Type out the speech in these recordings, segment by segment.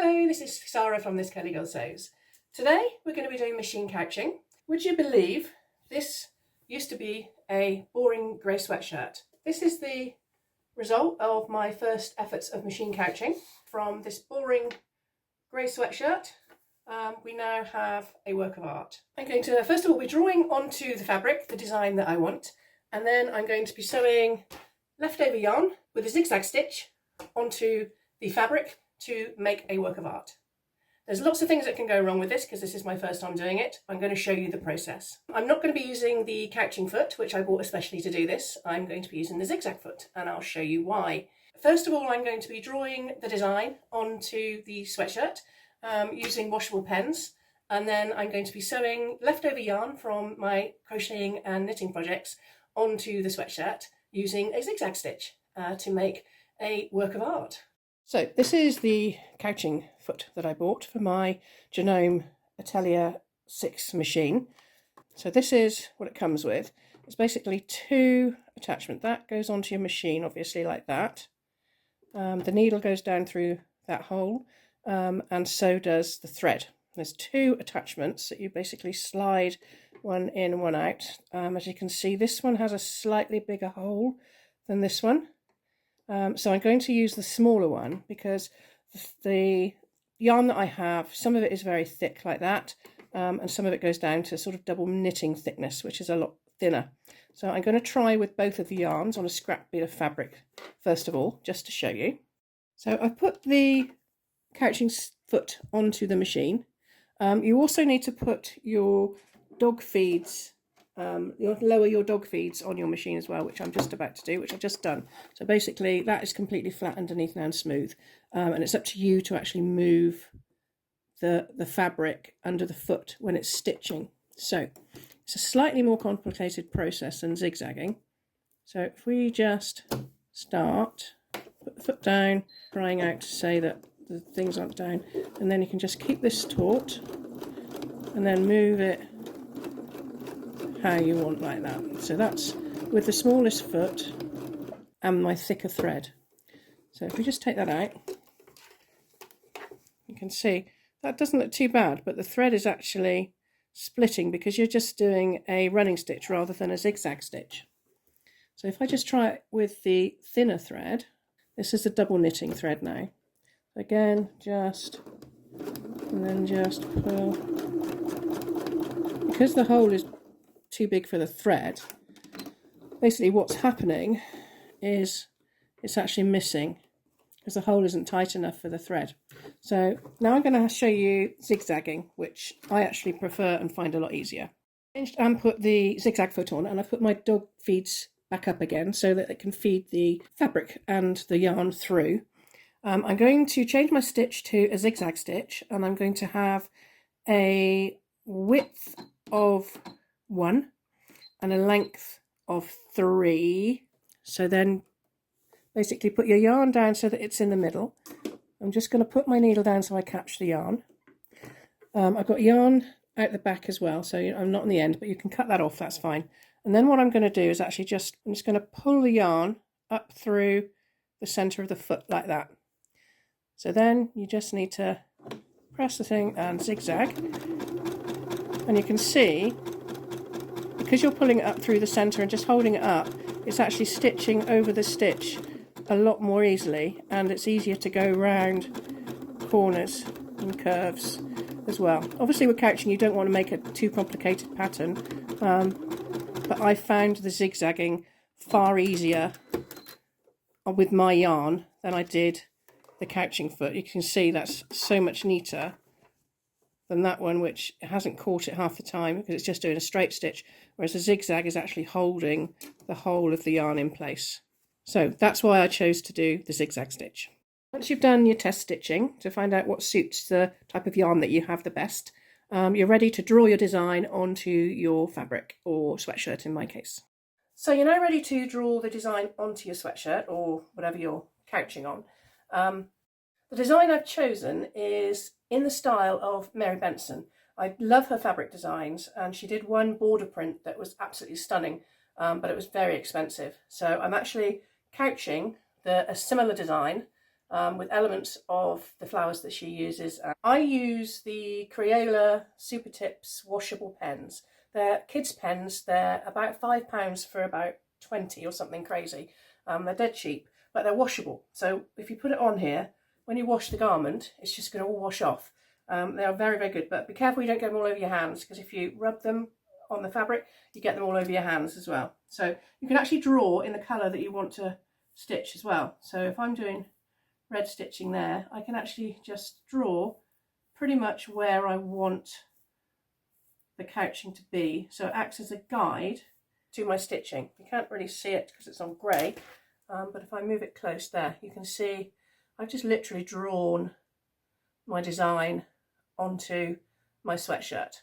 Hello, this is Sarah from This Curly Girl Sews. Today we're going to be doing machine couching. Would you believe this used to be a boring grey sweatshirt? This is the result of my first efforts of machine couching. From this boring grey sweatshirt, we now have a work of art. I'm going to first of all be drawing onto the fabric the design that I want, and then I'm going to be sewing leftover yarn with a zigzag stitch onto the fabric to make a work of art. There's lots of things that can go wrong with this because this is my first time doing it. I'm going to show you the process. I'm not going to be using the couching foot, which I bought especially to do this. I'm going to be using the zigzag foot, and I'll show you why. First of all, I'm going to be drawing the design onto the sweatshirt using washable pens, and then I'm going to be sewing leftover yarn from my crocheting and knitting projects onto the sweatshirt using a zigzag stitch to make a work of art. So this is the couching foot that I bought for my Janome Atelier 6 machine. So this is what it comes with. It's basically two attachments. That goes onto your machine, obviously, like that. The needle goes down through that hole, and so does the thread. There's two attachments that you basically slide one in, one out. As you can see, this one has a slightly bigger hole than this one. So I'm going to use the smaller one because the yarn that I have, some of it is very thick like that, and some of it goes down to sort of double knitting thickness, which is a lot thinner. So I'm going to try with both of the yarns on a scrap bit of fabric first of all, just to show you. So I've put the couching foot onto the machine. You also need to put your dog feeds, lower your dog feeds on your machine as well, which I'm just about to do, which I've just done. So basically that is completely flat underneath now and smooth, and it's up to you to actually move the fabric under the foot when it's stitching. So it's a slightly more complicated process than zigzagging. So if we just start, put the foot down, crying out to say that the things aren't down, and then you can just keep this taut and then move it how you want, like that. So that's with the smallest foot and my thicker thread. So if we just take that out, you can see that doesn't look too bad, but the thread is actually splitting because you're just doing a running stitch rather than a zigzag stitch. So if I just try it with the thinner thread, this is a double knitting thread now. Again, just, and then just pull. Because the hole is too big for the thread, basically what's happening is it's actually missing because the hole isn't tight enough for the thread. So now I'm going to show you zigzagging, which I actually prefer and find a lot easier. And put the zigzag foot on, and I put my dog feeds back up again so that it can feed the fabric and the yarn through. I'm going to change my stitch to a zigzag stitch, and I'm going to have a width of 1 and a length of 3. So then basically put your yarn down so that it's in the middle. I'm just going to put my needle down so I catch the yarn. I've got yarn out the back as well, so I'm not on the end, but you can cut that off, that's fine. And then what I'm going to do is actually I'm just going to pull the yarn up through the centre of the foot like that. So then you just need to press the thing and zigzag, and you can see, because you're pulling it up through the centre and just holding it up, it's actually stitching over the stitch a lot more easily, and it's easier to go round corners and curves as well. Obviously with couching you don't want to make a too complicated pattern, but I found the zigzagging far easier with my yarn than I did the couching foot. You can see that's so much neater than that one, which hasn't caught it half the time because it's just doing a straight stitch, whereas the zigzag is actually holding the whole of the yarn in place. So that's why I chose to do the zigzag stitch. Once you've done your test stitching to find out what suits the type of yarn that you have the best, you're ready to draw your design onto your fabric, or sweatshirt in my case. So you're now ready to draw the design onto your sweatshirt or whatever you're couching on. The design I've chosen is in the style of Mary Benson. I love her fabric designs, and she did one border print that was absolutely stunning, but it was very expensive. So I'm actually couching a similar design with elements of the flowers that she uses. I use the Crayola Super Tips washable pens. They're kids' pens. They're about £5 for about 20 or something crazy. They're dead cheap, but they're washable. So if you put it on here, when you wash the garment, it's just going to all wash off. They are very, very good, but be careful you don't get them all over your hands, because if you rub them on the fabric, you get them all over your hands as well. So you can actually draw in the colour that you want to stitch as well. So if I'm doing red stitching there, I can actually just draw pretty much where I want the couching to be, so it acts as a guide to my stitching. You can't really see it because it's on grey, but if I move it close there, you can see I've just literally drawn my design onto my sweatshirt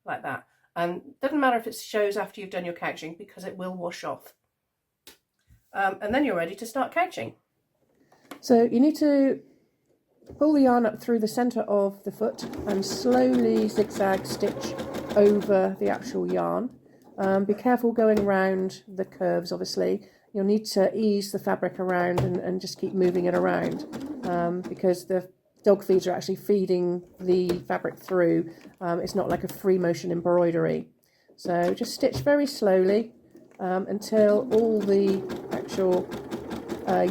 like that. And it doesn't matter if it shows after you've done your couching, because it will wash off. And then you're ready to start couching. So you need to pull the yarn up through the centre of the foot and slowly zigzag stitch over the actual yarn. Be careful going around the curves, obviously. You'll need to ease the fabric around and just keep moving it around, because the dog feeds are actually feeding the fabric through. It's not like a free motion embroidery. So just stitch very slowly until all the actual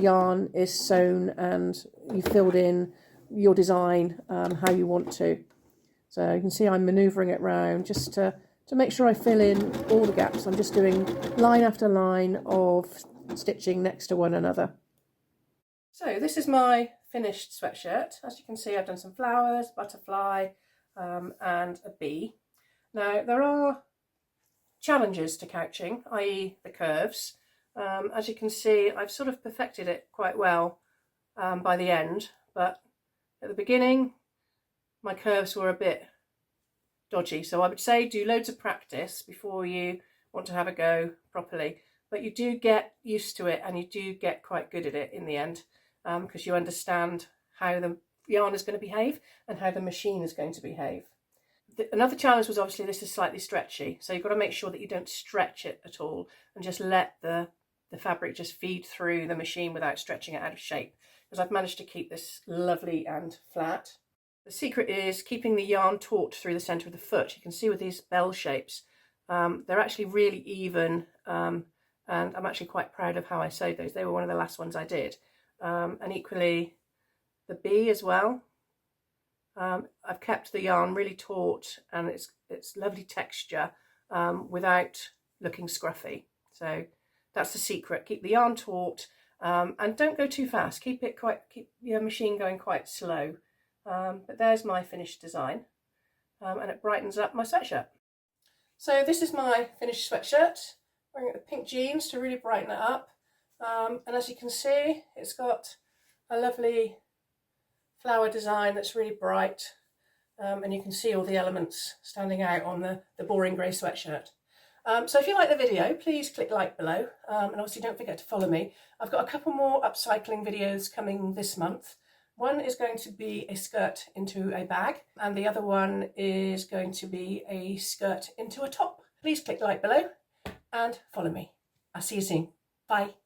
yarn is sewn and you filled in your design how you want to. So you can see I'm manoeuvring it round just to make sure I fill in all the gaps. I'm just doing line after line of stitching next to one another. So this is my finished sweatshirt. As you can see, I've done some flowers, butterfly, and a bee. Now there are challenges to couching, i.e. the curves. As you can see, I've sort of perfected it quite well by the end, but at the beginning my curves were a bit dodgy. So I would say do loads of practice before you want to have a go properly, but you do get used to it and you do get quite good at it in the end, because you understand how the yarn is going to behave and how the machine is going to behave. Another challenge was obviously this is slightly stretchy, so you've got to make sure that you don't stretch it at all and just let the fabric just feed through the machine without stretching it out of shape, because I've managed to keep this lovely and flat. The secret is keeping the yarn taut through the centre of the foot. You can see with these bell shapes, they're actually really even, and I'm actually quite proud of how I sewed those. They were one of the last ones I did. And equally the bee as well. I've kept the yarn really taut and it's lovely texture without looking scruffy. So that's the secret. Keep the yarn taut and don't go too fast. Keep your machine going quite slow. But there's my finished design, and it brightens up my sweatshirt. So this is my finished sweatshirt, wearing the pink jeans to really brighten it up. And as you can see, it's got a lovely flower design that's really bright, and you can see all the elements standing out on the boring grey sweatshirt. So if you like the video, please click like below, and obviously don't forget to follow me. I've got a couple more upcycling videos coming this month. One is going to be a skirt into a bag, and the other one is going to be a skirt into a top. Please click like below and follow me. I'll see you soon. Bye.